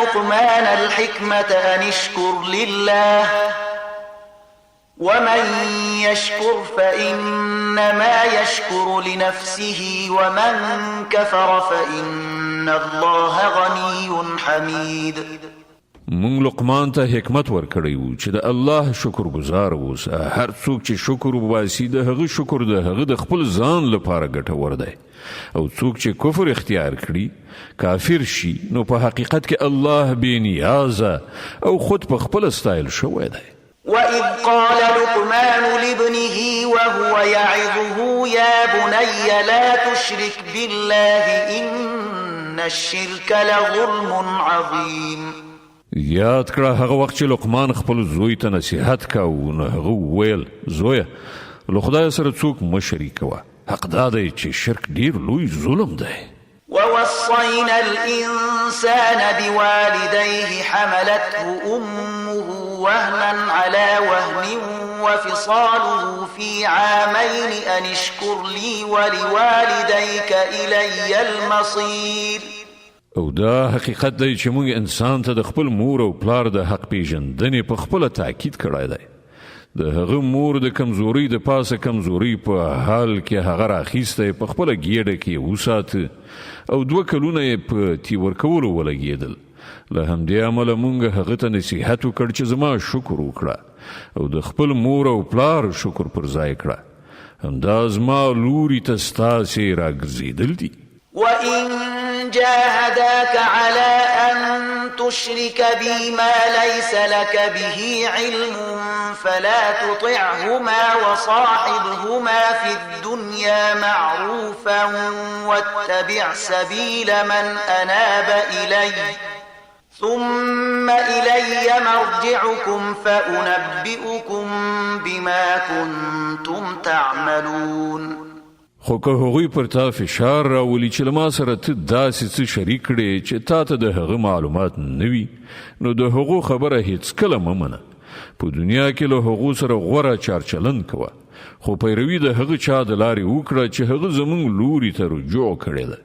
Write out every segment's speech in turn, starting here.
لقمان الحكمة أن اشكر لله ومن يشكر فإنما يشكر لنفسه ومن كفر فإن الله غني حميد. مونږ لقمان ته حکمت ورکړی وو چې د الله شکر گزار اوسه. هر څوک چې شکر وباسي د هغه شکر د هغه د خپل ځان لپاره ګټور دی، او څوک چې کفر اختیار کړي کافر شي نو په حقیقت کې الله بې نیازه او خود په خپل استایل شوی دی. وإذ قال لقمان لابنه وهو يعظه يا بني لا تشرك بالله إن الشرك لظلم عظيم. یاد کړه هغه وخت چې لقمان خپل زوی ته نصیحت کاوه نو هغه وویل زویه له خدای سره څوک مه شریکوه، حق دا دی چې شرک ډیر لوی ظلم دی. ووصينا الإنسان بوالديه حملته أمه وهنا على وهن وفصاله في عامين أن اشكر لي ولوالديك إلي المصير. او دا حقیقت دی چې موږ انسان ته د خپل مور او پلار د حق پیژندنې په خپله تاکید کړی دی. د هغه مور د کمزوري د پاسه کمزوري په حال کې هغه راخیسته په خپله ګیډه کې وساته او 2 کلونه یې په تی ورکولو ولګېدل. له همدې امله موږ هغه ته نصیحت وکړ چې زما شکر وکړه او د خپل مور او پلار شکر پر ځای کړه. همدا زما لوري ته ستاسې راګرځېدل دي. وإن جاهداك على أن تشرك بي ما ليس لك به علم فلا تطعهما وصاحبهما في الدنيا معروفا واتبع سبيل من أناب إلي ثم إلي مرجعكم فأنبئكم بما كنتم تعملون. خو که هغوی پر تا فشار راولي چې له ما سره ته داسې څه شریک کړې چې تا ته د هغه معلومات نه وي نو د هغو خبره هیڅکله مه منه. په دنیا کې له هغو سره غوره چارچلن کوه، خو پیروي د هغه چا د لارې وکړه چې هغه زموږ لوري ته رجوع کړې ده.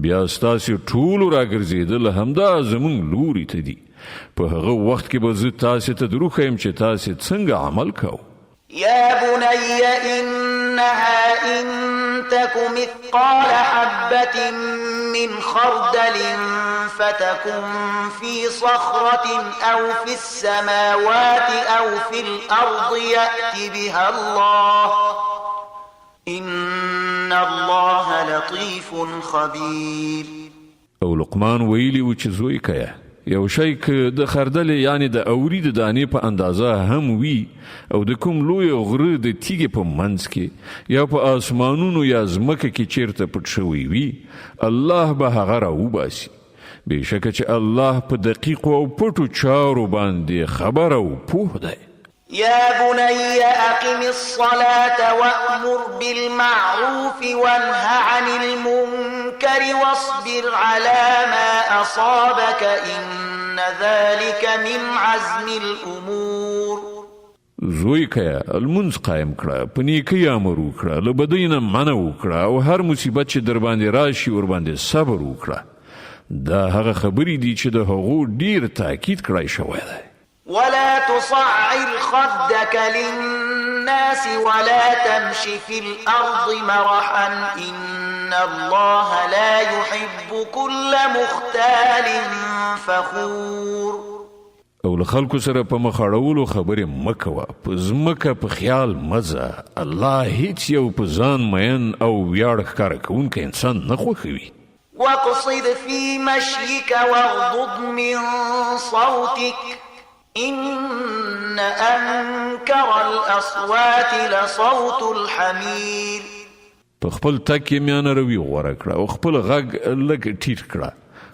بیا ستاسې ټولو راګرځېدل همدا زموږ لوري ته دي. په هغه وخت کې به زه تاسې ته دروښیم چې تاسې څنګه عمل کوو. يا بني إنها إن تك مثقال حبة من خردل فتكن في صخرة أو في السماوات أو في الأرض يأت بها الله إن الله لطيف خبير. او لقمان ویلی و چې زوی کیا یو شی که د خردل یعنی د اوري د دانې په اندازه هم وي او د کوم لوی غره د تیږې په منځ کې یا په آسمانونو یا ځمکه کې چیرته پټ شوی وي الله به هغه راوباسي. بېشکه چې الله په دقیقو او پټو چارو باندې خبر او پوه دی. يا بني أقم الصلاة وأمر بالمعروف وانه عن المنكر واصبر على ما أصابك إن ذلك من عزم الأمور. زوی کیا المنځ قایم کړه، په نیکۍ امر وکړه، له بدۍ نه منع وکړه او هر مصیبت چې در باندې راشي ورباندې صبر وکړه. دا هغه خبرې دي چې د هغو ډیر تاکید کړی شوی دی. ولا تصعر خدك للناس ولا تمش في الأرض مرحا إن الله لا يحب كل مختال فخور. او له خلکو سره په مخ اړولو خبرې مه کوه، په ځمکه په خیال مزه. الله هیڅ یو په ځان مین او ویاړ ښکاره کوونکی انسان نه خوښوي. واقصد في مشيك واغضض من صوتك إن أنكر الأصوات لصوت الحمير. په خپل تک یې میانه روي غوره کړه او خپل غږ لږ ټیټ کړه.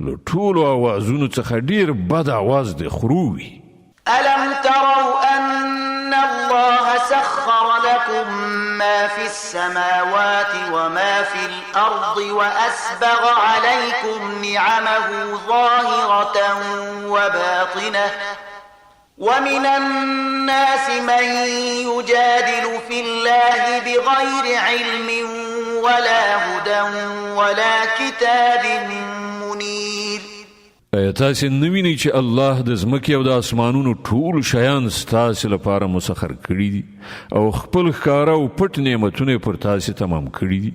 له ټولو اوازونو څخه ډیر بد اواز د خرووي. ألم تروا أن الله سخر لكم ما في السماوات وما في الأرض وأسبغ عليكم نعمه ظاهرة وباطنة ومن الناس من يجادل في الله بغير علم ولا هدى ولا كتاب منير. ایا تاسې نه وینئ چې الله د ځمکې او د اسمانونو ټول شیان ستاسې لپاره مسخر کړي دي او خپل ښکاره او پټ نعمتونه پر تاسې تمام کړي دي؟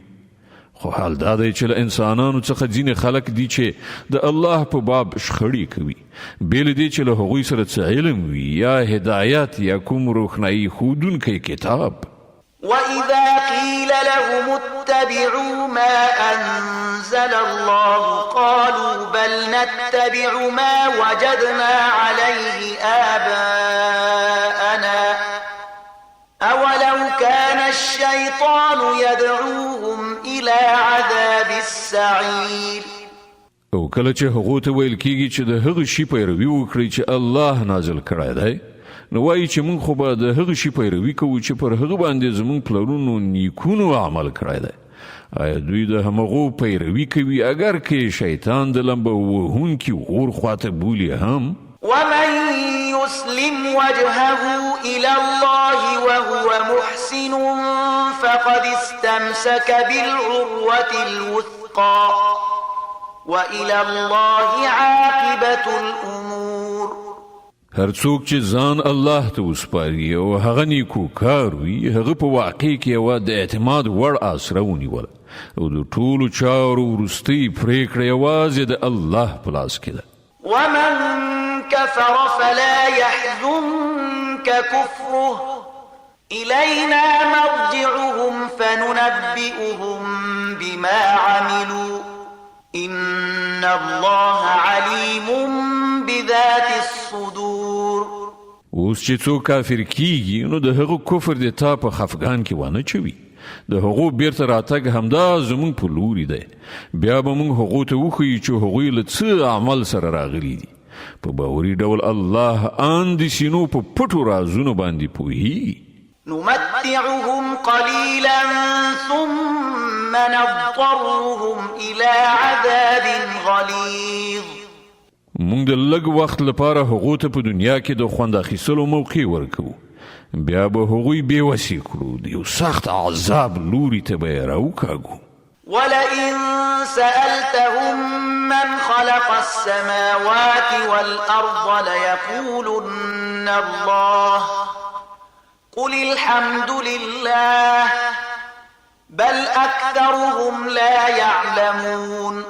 خو حال دا دی چې له انسانانو څخه ځینې خلک دي چې د الله په باب شخړې کوي، بې له دې چې له هغوی سره څه علم وي یا هدایت یا کوم روښنایي ښودونکی کتاب. وإذا قيل لهم اتبعوا ما أنزل الله قالوا بل نتبع ما وجدنا عليه آباءنا أولو كان الشيطان يدعوهم إلى عذاب السعير. او کله چې هغو ته ویل کیږي چې د هغه شي پیروي وکړي چې الله نازل کړی دی، نو وایي چې موږ خو به د هغه شي پیروي کوو چې پر هغه باندې زموږ پلرونو نیکونو عمل کړی دی. آیا دوی د همغو پیروي کوي اگر که شیطان د لمبه وهونکي غور خواته بولي هم؟ ومن يسلم وجهه إلى الله وهو محسن فقد استمسك بالعروة الوثقى وإلى الله عاقبة الأمور. هر څوک چې ځان الله ته وسپاري او هغه نیکو کار وي، هغه په واقع کې یوه د اعتماد وړ آسره ونیوله او د ټولو چارو وروستۍ پرېکړه یوازې د الله په لاس کې ده. ومن كفر فلا يحزنك كفره إلينا مرجعهم فننبئهم بما عملوا إن الله عليم بذات الصدور. اوس چې څوک کافر کیږي نو د هغو کفر د تا په خفګان کې ونه چوي، د هغو بیرته راتګ همدا زموږ په لوري دی. بیا به موږ هغو ته وښیو چې هغوی له څه عمل سره راغلي دي. په باوري ډول الله ان د سینو په پټو رازونو باندې پوهیږي. نمتعهم قليلا ثم نضطرهم إلى عذاب غليظ. موږ د لږ وخت لپاره هغو ته په دنیا کې د خوند اخیستلو موقع ورکوو، بیا به هغوی بېوسې کړو، د یو سخت عذاب لوري ته به یې راوکاږو. ولئن سألتهم من خلق السماوات والأرض ليقولن الله قل الحمد لله بل أكثرهم لا يعلمون.